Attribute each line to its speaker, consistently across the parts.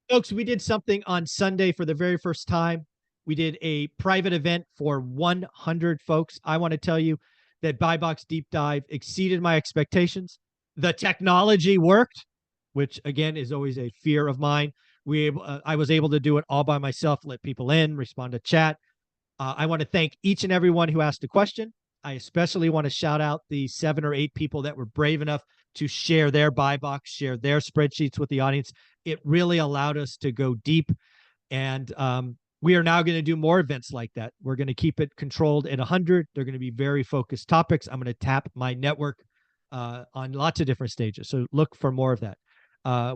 Speaker 1: Folks, we did something on Sunday for the very first time. We did a private event for 100 folks. I want to tell you that Buy Box Deep Dive exceeded my expectations. The technology worked, which again is always a fear of mine. I was able to do it all by myself, let people in, respond to chat. I want to thank each and everyone who asked a question. I especially want to shout out the 7 or 8 people that were brave enough to share their buy box, share their spreadsheets with the audience. It really allowed us to go deep. And we are now going to do more events like that. We're going to keep it controlled at 100. They're going to be very focused topics. I'm going to tap my network on lots of different stages. So look for more of that.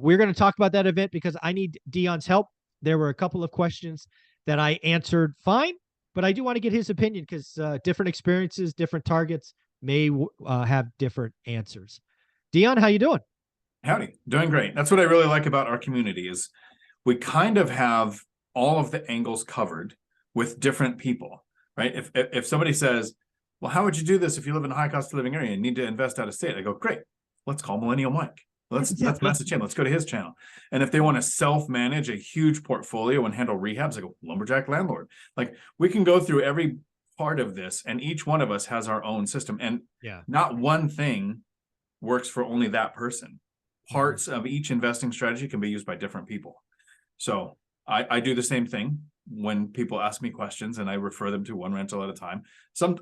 Speaker 1: We're going to talk about that event because I need Dion's help. There were a couple of questions that I answered fine, but I do want to get his opinion because different experiences, different targets may have different answers. Dion, how you doing?
Speaker 2: Howdy, doing great. That's what I really like about our community is we kind of have all of the angles covered with different people, right? If somebody says, well, how would you do this if you live in a high cost of living area and need to invest out of state? I go, great, let's call Millennial Mike. Let's message him. Let's go to his channel. And if they want to self-manage a huge portfolio and handle rehabs, I go, lumberjack landlord. Like we can go through every part of this and each one of us has our own system. And not one thing works for only that person. Parts of each investing strategy can be used by different people. So I do the same thing when people ask me questions and I refer them to one rental at a time.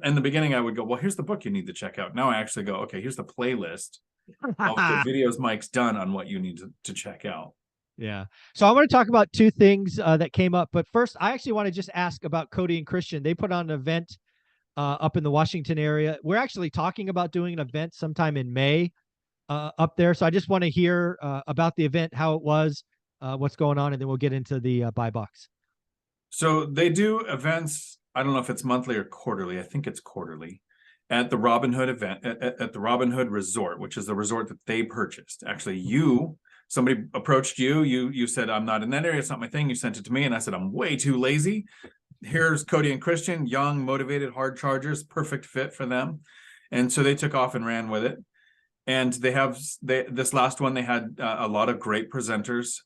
Speaker 2: In the beginning, I would go, well, here's the book you need to check out. Now I actually go, okay, here's the playlist of the videos Mike's done on what you need to check out.
Speaker 1: Yeah. So I want to talk about 2 things that came up. But first, I actually want to just ask about Cody and Christian. They put on an event up in the Washington area. We're actually talking about doing an event sometime in May up there. So I just want to hear about the event, how it was, what's going on, and then we'll get into the buy box.
Speaker 2: So they do events. I don't know if it's monthly or quarterly. I think it's quarterly at the Robin Hood event at the Robin Hood Resort, which is the resort that they purchased. Actually, somebody approached you said, I'm not in that area. It's not my thing. You sent it to me. And I said, I'm way too lazy. Here's Cody and Christian, young, motivated, hard chargers, perfect fit for them. And so they took off and ran with it. And this last one, they had a lot of great presenters.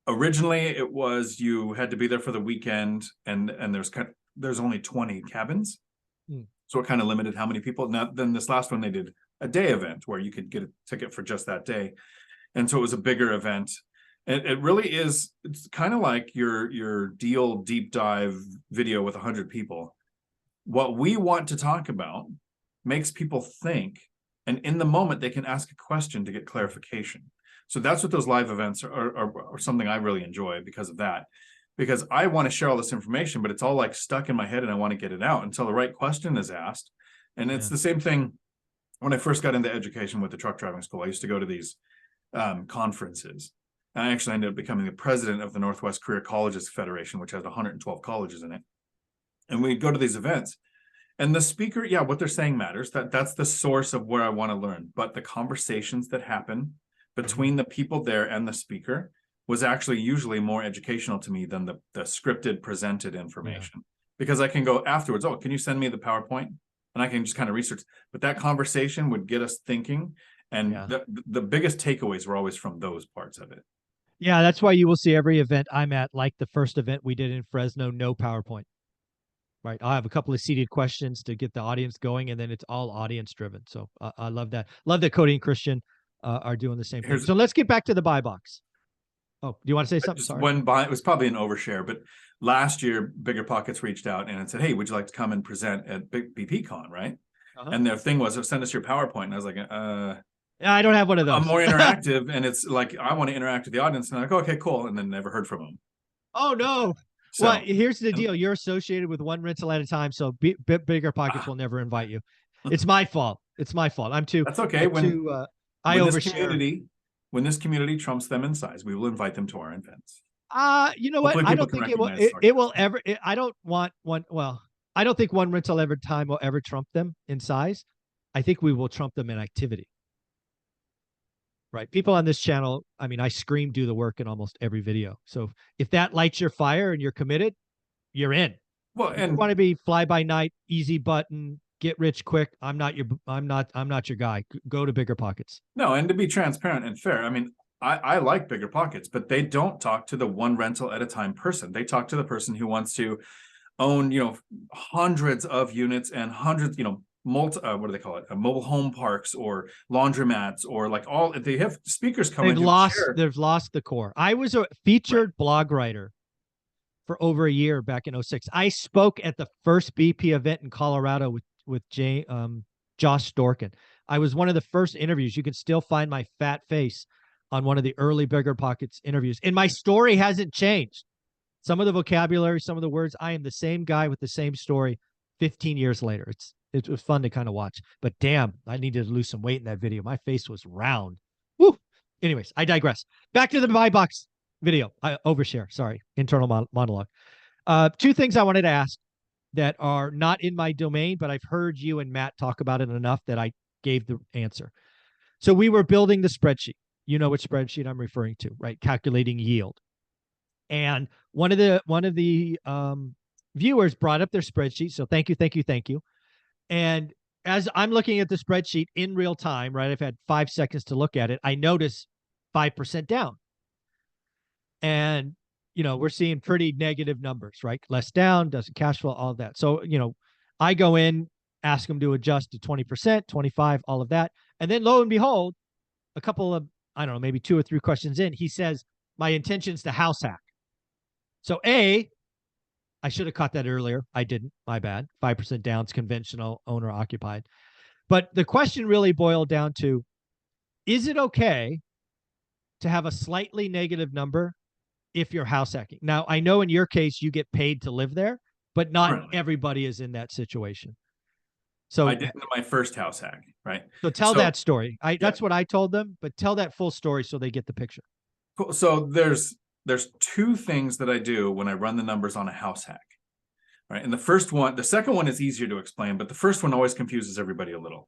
Speaker 2: Originally, it was you had to be there for the weekend, and there's only 20 cabins, so it kind of limited how many people. Now, then this last one, they did a day event where you could get a ticket for just that day, and so it was a bigger event. And it really is. It's kind of like your deal deep dive video with 100 people. What we want to talk about makes people think. And in the moment, they can ask a question to get clarification. So that's what those live events are something I really enjoy because of that. Because I want to share all this information, but it's all like stuck in my head and I want to get it out until the right question is asked. And it's the same thing when I first got into education with the truck driving school. I used to go to these conferences. And I actually ended up becoming the president of the Northwest Career Colleges Federation, which has 112 colleges in it. And we'd go to these events. And the speaker, what they're saying matters. That's the source of where I want to learn. But the conversations that happen between the people there and the speaker was actually usually more educational to me than the scripted presented information. Because I can go afterwards, oh, can you send me the PowerPoint? And I can just kind of research. But that conversation would get us thinking. And the biggest takeaways were always from those parts of it.
Speaker 1: Yeah, that's why you will see every event I'm at, like the first event we did in Fresno, no PowerPoint. Right. I'll have a couple of seated questions to get the audience going, and then it's all audience driven. So I love that. Love that Cody and Christian are doing the same thing. So let's get back to the buy box. Oh, do you want to say something? Sorry.
Speaker 2: It was probably an overshare, but last year, Bigger Pockets reached out and it said, hey, would you like to come and present at BPCon, right? And their thing was, send us your PowerPoint. And I was like,
Speaker 1: I don't have one of those.
Speaker 2: I'm more interactive. And it's like, I want to interact with the audience. And I'm like, okay, cool. And then never heard from them.
Speaker 1: Oh, no. So, well, here's the deal. You're associated with one rental at a time, so Bigger Pockets will never invite you. It's my fault. It's my fault. I'm too.
Speaker 2: That's okay.
Speaker 1: I overshare.
Speaker 2: When this community trumps them in size, we will invite them to our events.
Speaker 1: You know what? I don't think it will ever. I don't want one. Well, I don't think one rental every time will ever trump them in size. I think we will trump them in activity. Right. People on this channel, I mean, I scream, do the work in almost every video. So if that lights your fire and you're committed, you're in.
Speaker 2: Well, and
Speaker 1: you want to be fly by night, easy button, get rich quick. I'm not your guy. Go to Bigger Pockets.
Speaker 2: No. And to be transparent and fair, I mean, I like bigger pockets, but they don't talk to the one rental at a time person. They talk to the person who wants to own, hundreds of units and hundreds, what do they call it? Mobile home parks or laundromats, or like they have speakers coming.
Speaker 1: They've lost the core. I was a featured blog writer for over a year back in 06. I spoke at the first BP event in Colorado with Josh Storkin. I was one of the first interviews. You can still find my fat face on one of the early Bigger Pockets interviews. And my story hasn't changed. Some of the vocabulary, some of the words, I am the same guy with the same story 15 years later. It was fun to kind of watch. But damn, I needed to lose some weight in that video. My face was round. Woo! Anyways, I digress. Back to the buy box video. I overshare. Sorry. Internal monologue. Two things I wanted to ask that are not in my domain, but I've heard you and Matt talk about it enough that I gave the answer. So we were building the spreadsheet. You know which spreadsheet I'm referring to, right? Calculating yield. And one of the viewers brought up their spreadsheet. So thank you. And as I'm looking at the spreadsheet in real time, right? I've had 5 seconds to look at it. I notice 5% down. And, we're seeing pretty negative numbers, right? Less down, doesn't cash flow, all of that. So, I go in, ask them to adjust to 20%, 25, all of that. And then lo and behold, a couple of, I don't know, maybe 2 or 3 questions in, he says, my intention is to house hack. So I should have caught that earlier. I didn't. My bad. 5% down. It's conventional, owner occupied. But the question really boiled down to, is it okay to have a slightly negative number if you're house hacking? Now, I know in your case, you get paid to live there, but not everybody is in that situation. So
Speaker 2: I did my first house hack, right?
Speaker 1: So tell that story. That's what I told them, but tell that full story so they get the picture.
Speaker 2: Cool. So there's 2 things that I do when I run the numbers on a house hack, right? And the second one is easier to explain, but the first one always confuses everybody a little.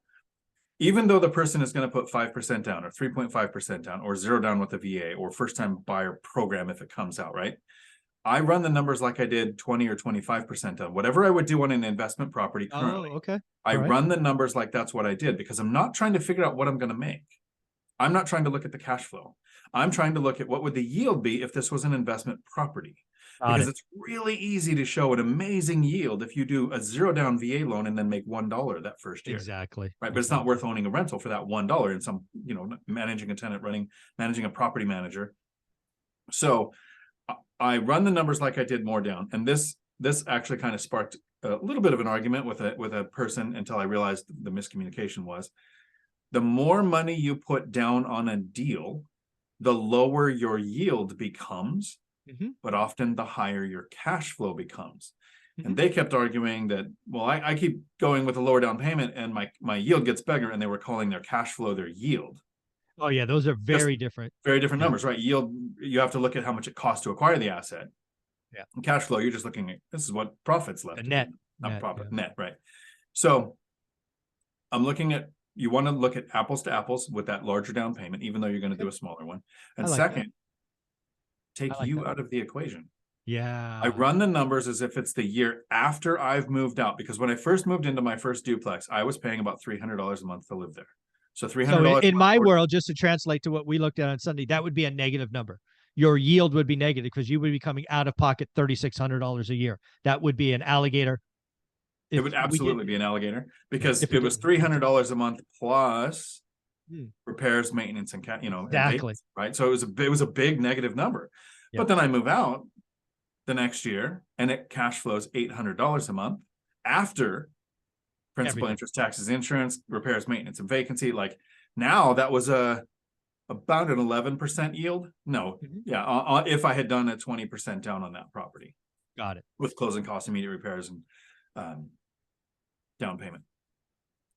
Speaker 2: Even though the person is going to put 5% down or 3.5% down or 0 down with the VA or first time buyer program if it comes out, right? I run the numbers like I did 20 or 25% down. Whatever I would do on an investment property currently.
Speaker 1: Oh, okay.
Speaker 2: I run the numbers like that's what I did, because I'm not trying to figure out what I'm going to make. I'm not trying to look at the cash flow. I'm trying to look at what would the yield be if this was an investment property. Because it's really easy to show an amazing yield if you do a 0 down VA loan and then make $1 that first year.
Speaker 1: Exactly.
Speaker 2: Right. But it's not worth owning a rental for that $1 in some, managing a tenant, managing a property manager. So I run the numbers like I did more down. And this actually kind of sparked a little bit of an argument with a person until I realized the miscommunication was, the more money you put down on a deal, the lower your yield becomes, but often the higher your cash flow becomes. And they kept arguing that, well, I keep going with a lower down payment and my yield gets bigger, and they were calling their cash flow their yield.
Speaker 1: Oh yeah, those are very different.
Speaker 2: Very different numbers, right? Yield, you have to look at how much it costs to acquire the asset.
Speaker 1: Yeah.
Speaker 2: And cash flow, you're just looking at, this is what profits left.
Speaker 1: The net.
Speaker 2: Not profit, net, right? So I'm looking at, you want to look at apples to apples with that larger down payment, even though you're going to do a smaller one. And second, take you out of the equation.
Speaker 1: Yeah.
Speaker 2: I run the numbers as if it's the year after I've moved out, because when I first moved into my first duplex, I was paying about $300 a month to live there. So $300.
Speaker 1: So in my world, just to translate to what we looked at on Sunday, that would be a negative number. Your yield would be negative because you would be coming out of pocket $3,600 a year. That would be an alligator.
Speaker 2: It would absolutely be an alligator, because it was $300 a month plus repairs, maintenance, and
Speaker 1: exactly,
Speaker 2: right. So it was a big negative number. Yep. But then I move out the next year, and it cash flows $800 a month after principal, interest, taxes, insurance, repairs, maintenance, and vacancy. Like now, that was about an 11% yield. No, if I had done a 20% down on that property.
Speaker 1: Got it.
Speaker 2: With closing costs, immediate repairs, and down payment.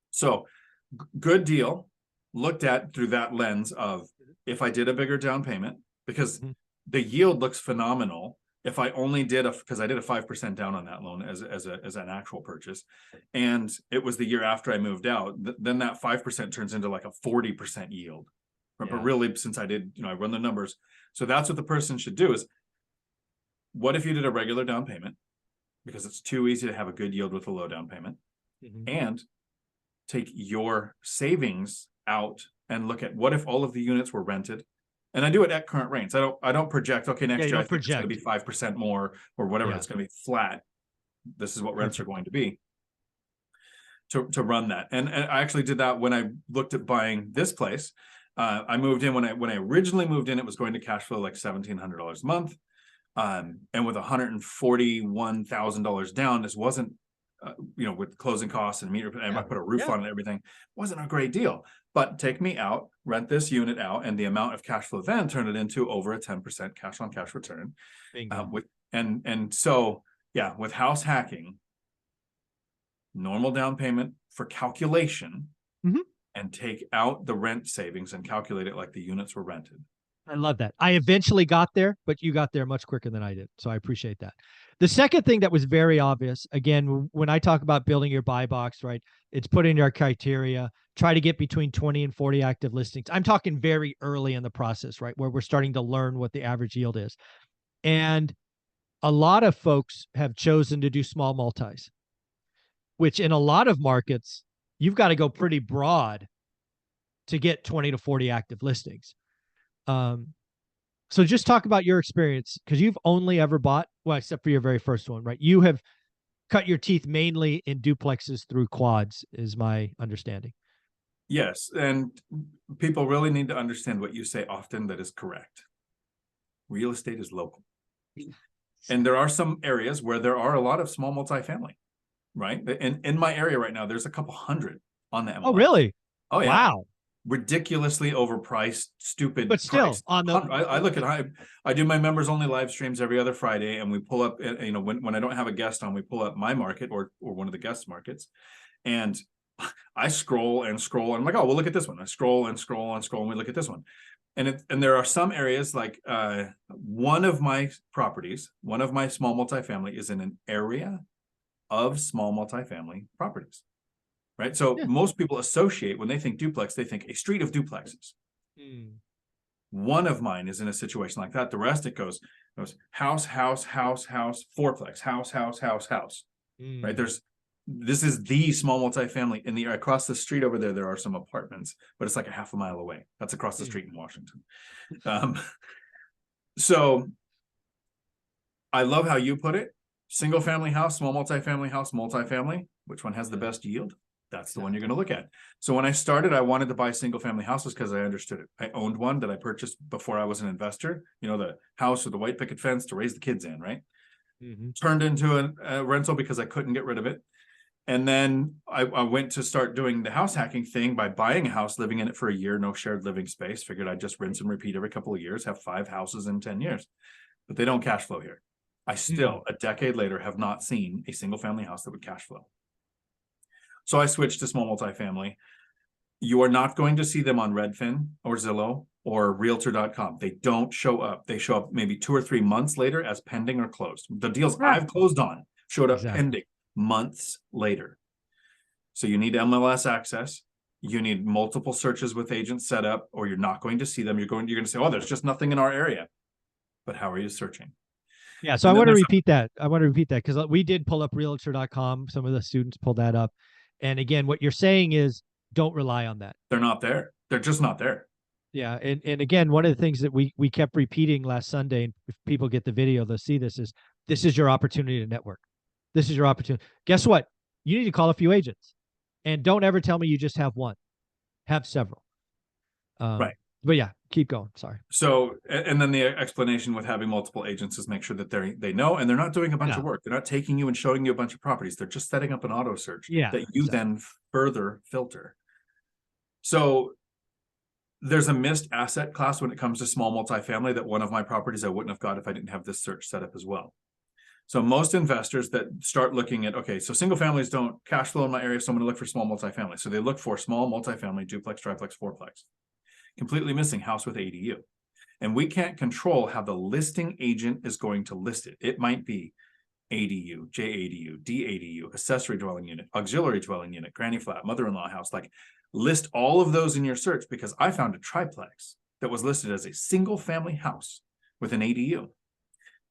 Speaker 2: So good deal looked at through that lens of, if I did a bigger down payment, because the yield looks phenomenal. If I only did because I did a 5% down on that loan as an actual purchase, and it was the year after I moved out, then that 5% turns into like a 40% yield. But really, since I did, I run the numbers. So that's what the person should do is, what if you did a regular down payment? Because it's too easy to have a good yield with a low down payment. And take your savings out and look at, what if all of the units were rented And I do it at current rates. I don't project, okay, next
Speaker 1: you
Speaker 2: year I
Speaker 1: don't
Speaker 2: think it's going to
Speaker 1: project.
Speaker 2: be 5% more or whatever.
Speaker 1: Yeah.
Speaker 2: It's going to be flat. This is what rents are
Speaker 1: Perfect.
Speaker 2: going to be to run that. And I actually did that when I looked at buying this place. I moved in when I originally moved in, it was going to cash flow like $1,700 a month. And with $141,000 down, this wasn't, with closing costs and meter, and I put a roof on and everything, wasn't a great deal. But take me out, rent this unit out, and the amount of cash flow then turned it into over a 10% cash on cash return. So with house hacking, normal down payment for calculation, and take out the rent savings and calculate it like the units were rented.
Speaker 1: I love that. I eventually got there, but you got there much quicker than I did. So I appreciate that. The second thing that was very obvious, again, when I talk about building your buy box, right, it's put in your criteria, try to get between 20 and 40 active listings. I'm talking very early in the process, right, where we're starting to learn what the average yield is. And a lot of folks have chosen to do small multis, which in a lot of markets, you've got to go pretty broad to get 20 to 40 active listings. So just talk about your experience, because you've only ever bought, well, except for your very first one, right? You have cut your teeth mainly in duplexes through quads, is my understanding.
Speaker 2: Yes. And people really need to understand what you say often that is correct. Real estate is local. And there are some areas where there are a lot of small multifamily, right? In my area right now, there's a couple hundred on the MLS.
Speaker 1: Oh, really?
Speaker 2: Oh, yeah.
Speaker 1: Wow.
Speaker 2: Ridiculously overpriced, stupid.
Speaker 1: But still,
Speaker 2: price.
Speaker 1: on the
Speaker 2: I look at I do my members only live streams every other Friday, and we pull up, when I don't have a guest on, we pull up my market or one of the guest markets, and I scroll and scroll, and I'm like, oh, well, look at this one. I scroll and scroll and scroll, and we look at this one, and there are some areas like one of my properties, one of my small multifamily is in an area of small multifamily properties. Right. So most people associate, when they think duplex, they think a street of duplexes. One of mine is in a situation like that. The rest, it goes house, house, house, house, fourplex, house, house, house, house. Right. This is the small multifamily in the across the street over there. There are some apartments, but it's like a half a mile away. That's across the street in Washington. So I love how you put it. Single family house, small multifamily house, multifamily. Which one has the best yield? That's the one you're going to look at. So when I started, I wanted to buy single family houses because I understood it. I owned one that I purchased before I was an investor, the house with the white picket fence to raise the kids in, right? Turned into a rental because I couldn't get rid of it. And then I went to start doing the house hacking thing by buying a house, living in it for a year, no shared living space. Figured I'd just rinse and repeat every couple of years, have 5 houses in 10 years. But they don't cash flow here. I still, a decade later, have not seen a single family house that would cash flow. So I switched to small multifamily. You are not going to see them on Redfin or Zillow or Realtor.com. They don't show up. They show up maybe 2 or 3 months later as pending or closed. The deals I've closed on showed up pending months later. So you need MLS access. You need multiple searches with agents set up, or you're not going to see them. You're going to say, oh, there's just nothing in our area. But how are you searching?
Speaker 1: Yeah, so I want to repeat that. I want to repeat that because we did pull up Realtor.com. Some of the students pulled that up. And again, what you're saying is don't rely on that.
Speaker 2: They're not there. They're just not there.
Speaker 1: Yeah. And again, one of the things that we kept repeating last Sunday, and if people get the video, they'll see this is your opportunity to network. This is your opportunity. Guess what? You need to call a few agents. And don't ever tell me you just have one. Have several.
Speaker 2: Right.
Speaker 1: But yeah, keep going. Sorry.
Speaker 2: So, and then the explanation with having multiple agents is make sure that they know, and they're not doing a bunch of work. They're not taking you and showing you a bunch of properties. They're just setting up an auto search that you then further filter. So there's a missed asset class when it comes to small multifamily that one of my properties I wouldn't have got if I didn't have this search set up as well. So most investors that start looking at, okay, so single families don't cash flow in my area, so I'm going to look for small multifamily. So they look for small multifamily, duplex, triplex, fourplex. Completely missing house with ADU. And we can't control how the listing agent is going to list it. It might be ADU, JADU, DADU, accessory dwelling unit, auxiliary dwelling unit, granny flat, mother-in-law house. Like, list all of those in your search, because I found a triplex that was listed as a single family house with an ADU.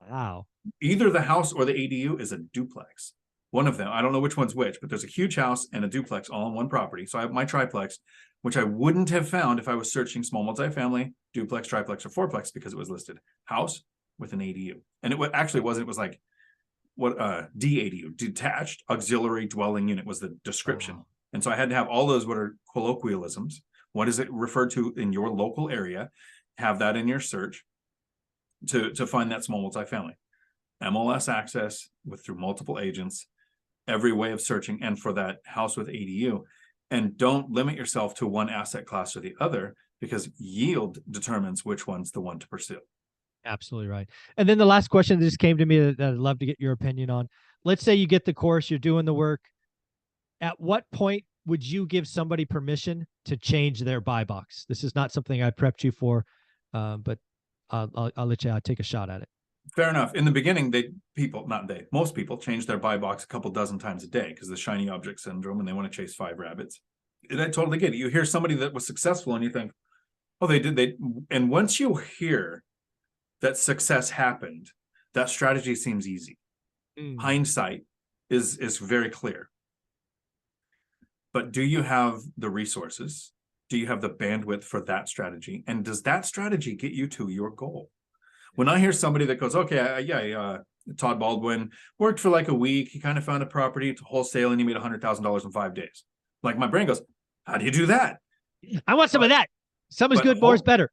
Speaker 1: Wow.
Speaker 2: Either the house or the ADU is a duplex. One of them, I don't know which one's which, but there's a huge house and a duplex all on one property. So I have my triplex, which I wouldn't have found if I was searching small multifamily duplex, triplex, or fourplex because it was listed house with an ADU. And it actually wasn't, it was like what DADU, detached auxiliary dwelling unit was the description.
Speaker 1: Wow.
Speaker 2: And so I had to have all those what are colloquialisms. What is it referred to in your local area? Have that in your search to find that small multifamily. MLS access through multiple agents, every way of searching, and for that house with ADU. And don't limit yourself to one asset class or the other, because yield determines which one's the one to pursue.
Speaker 1: Absolutely right. And then the last question that just came to me that I'd love to get your opinion on. Let's say you get the course, you're doing the work. At what point would you give somebody permission to change their buy box? This is not something I prepped you for, but I'll let you take a shot at it.
Speaker 2: Fair enough. In the beginning, most people change their buy box a couple dozen times a day because the shiny object syndrome, and they want to chase 5 rabbits. And I totally get it. You hear somebody that was successful and you think, oh, and once you hear that success happened, that strategy seems easy. Hindsight is very clear. But do you have the resources? Do you have the bandwidth for that strategy? And does that strategy get you to your goal? When I hear somebody that goes, okay, Todd Baldwin worked for like a week. He kind of found a property to wholesale and he made $100,000 in 5 days. Like my brain goes, how do you do that?
Speaker 1: I want some of that. Some is good, more is better.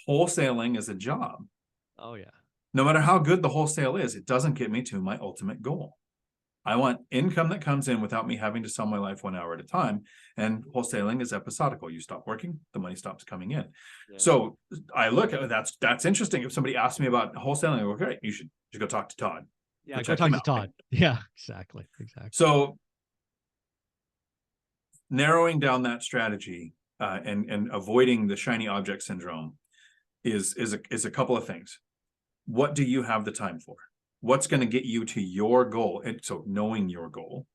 Speaker 2: Wholesaling is a job.
Speaker 1: Oh, yeah.
Speaker 2: No matter how good the wholesale is, it doesn't get me to my ultimate goal. I want income that comes in without me having to sell my life 1 hour at a time. And wholesaling is episodical. You stop working, the money stops coming in. Yeah. So I look at that's interesting. If somebody asks me about wholesaling, I go, okay, you should go talk to Todd.
Speaker 1: Yeah, go talk to Todd. Yeah, exactly.
Speaker 2: So narrowing down that strategy and avoiding the shiny object syndrome is a couple of things. What do you have the time for? What's going to get you to your goal? And so knowing your goal,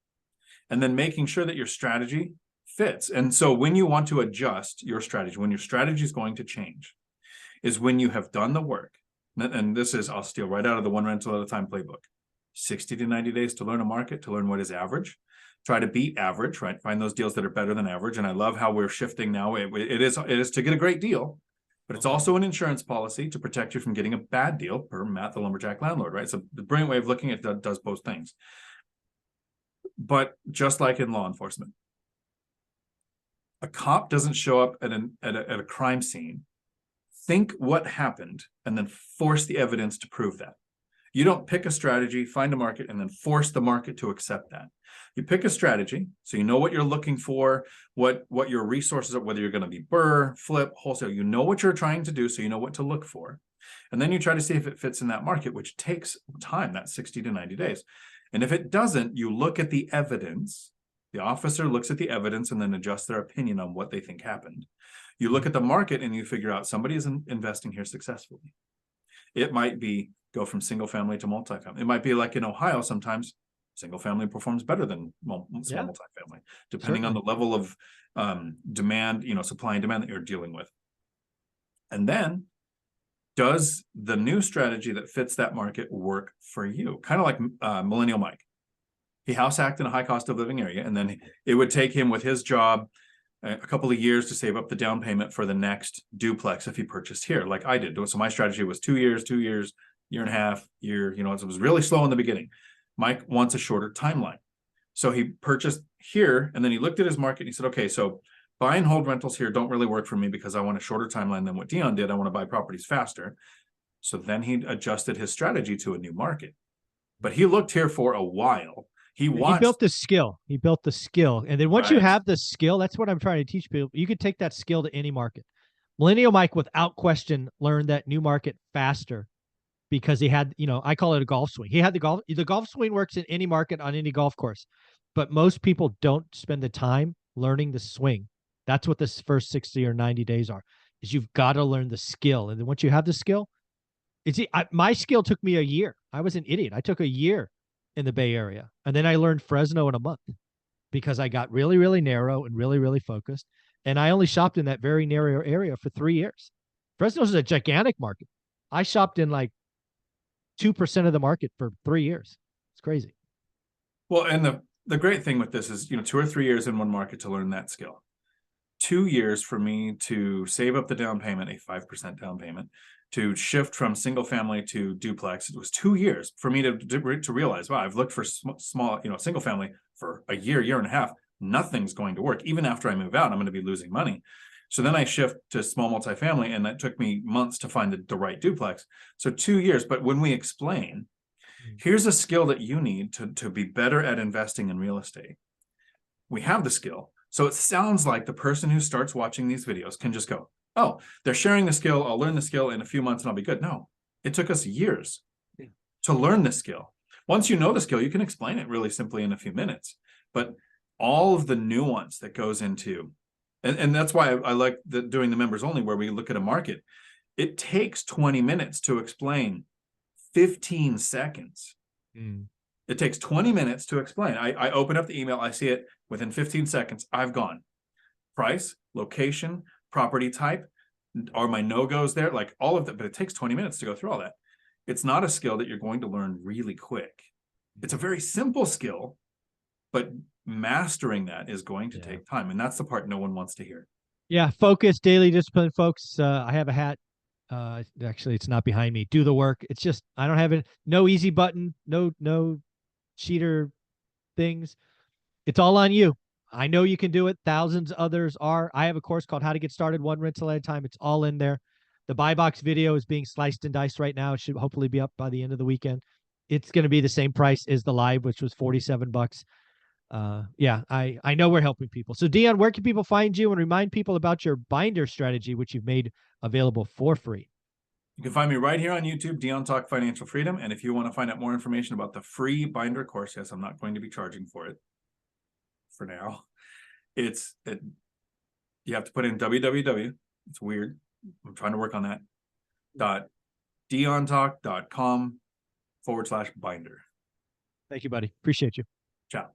Speaker 2: and then making sure that your strategy fits. And so when you want to adjust your strategy, when your strategy is going to change, is when you have done the work. And this is, I'll steal right out of the one rental at a time playbook. 60 to 90 days to learn a market, to learn what is average. Try to beat average, right? Find those deals that are better than average. And I love how we're shifting now. It is to get a great deal, but it's also an insurance policy to protect you from getting a bad deal per Matt, the lumberjack landlord, right? So the brilliant way of looking at it does both things. But just like in law enforcement, a cop doesn't show up at a crime scene, think what happened, and then force the evidence to prove that. You don't pick a strategy, find a market, and then force the market to accept that. You pick a strategy, so you know what you're looking for, what your resources are, whether you're going to be BRRRR, flip, wholesale. You know what you're trying to do, so you know what to look for. And then you try to see if it fits in that market, which takes time, that 60 to 90 days. And if it doesn't, you look at the evidence. The officer looks at the evidence and then adjusts their opinion on what they think happened. You look at the market and you figure out somebody is investing here successfully. It might be go from single family to multifamily. It might be like in Ohio, sometimes single family performs better than small multifamily, depending on the level of demand, supply and demand that you're dealing with. And then, does the new strategy that fits that market work for you? Kind of like Millennial Mike. He house hacked in a high cost of living area, and then it would take him with his job a couple of years to save up the down payment for the next duplex if he purchased here, like I did. So my strategy was 2 years, year and a half, it was really slow in the beginning. Mike wants a shorter timeline. So he purchased here, and then he looked at his market and he said, okay, so buy and hold rentals here don't really work for me because I want a shorter timeline than what Dion did. I want to buy properties faster. So then he adjusted his strategy to a new market. But he looked here for a while. He
Speaker 1: built the skill. And then once you have the skill, that's what I'm trying to teach people. You could take that skill to any market. Millennial Mike, without question, learned that new market faster because he had, I call it a golf swing. He had the golf swing works in any market on any golf course, but most people don't spend the time learning the swing. That's what this first 60 or 90 days are, is you've got to learn the skill. And then once you have the skill, my skill took me a year. I was an idiot. I took a year in the Bay Area. And then I learned Fresno in a month because I got really, really narrow and really, really focused. And I only shopped in that very narrow area for 3 years. Fresno's a gigantic market. I shopped in like 2% of the market for 3 years. It's crazy.
Speaker 2: Well, and the great thing with this is, 2 or 3 years in one market to learn that skill. 2 years for me to save up the down payment, a 5% down payment, to shift from single family to duplex. It was 2 years for me to realize, wow, I've looked for small, single family for a year and a half. Nothing's going to work. Even after I move out, I'm going to be losing money. So then I shift to small multifamily, and that took me months to find the right duplex. So 2 years. But when we explain, here's a skill that you need to be better at investing in real estate. We have the skill. So it sounds like the person who starts watching these videos can just go, oh, they're sharing the skill. I'll learn the skill in a few months and I'll be good. No, it took us years to learn the skill. Once you know the skill, you can explain it really simply in a few minutes. But all of the nuance that goes into, and that's why I like doing the members only, where we look at a market. It takes 20 minutes to explain 15 seconds. It takes 20 minutes to explain. I open up the email, I see it within 15 seconds. I've gone price, location, property type, are my no-goes there, like all of that, but it takes 20 minutes to go through all that. It's not a skill that you're going to learn really quick. It's a very simple skill, but mastering that is going to take time. And that's the part no one wants to hear.
Speaker 1: Yeah. Focus, daily discipline, folks. I have a hat. Actually, it's not behind me. Do the work. It's just, I don't have it. No easy button, no cheater things. It's all on you. I know you can do it. Thousands others are. I have a course called How to Get Started One Rental at a Time. It's all in there. The buy box video is being sliced and diced right now. It should hopefully be up by the end of the weekend. It's going to be the same price as the live, which was $47. Yeah, I know we're helping people. So Dion, where can people find you, and remind people about your binder strategy, which you've made available for free?
Speaker 2: You can find me right here on YouTube, Dion Talk Financial Freedom. And if you want to find out more information about the free binder course, yes, I'm not going to be charging for it for now. You have to put in www. It's weird. I'm trying to work on that. DionTalk.com/binder.
Speaker 1: Thank you, buddy. Appreciate you.
Speaker 2: Ciao.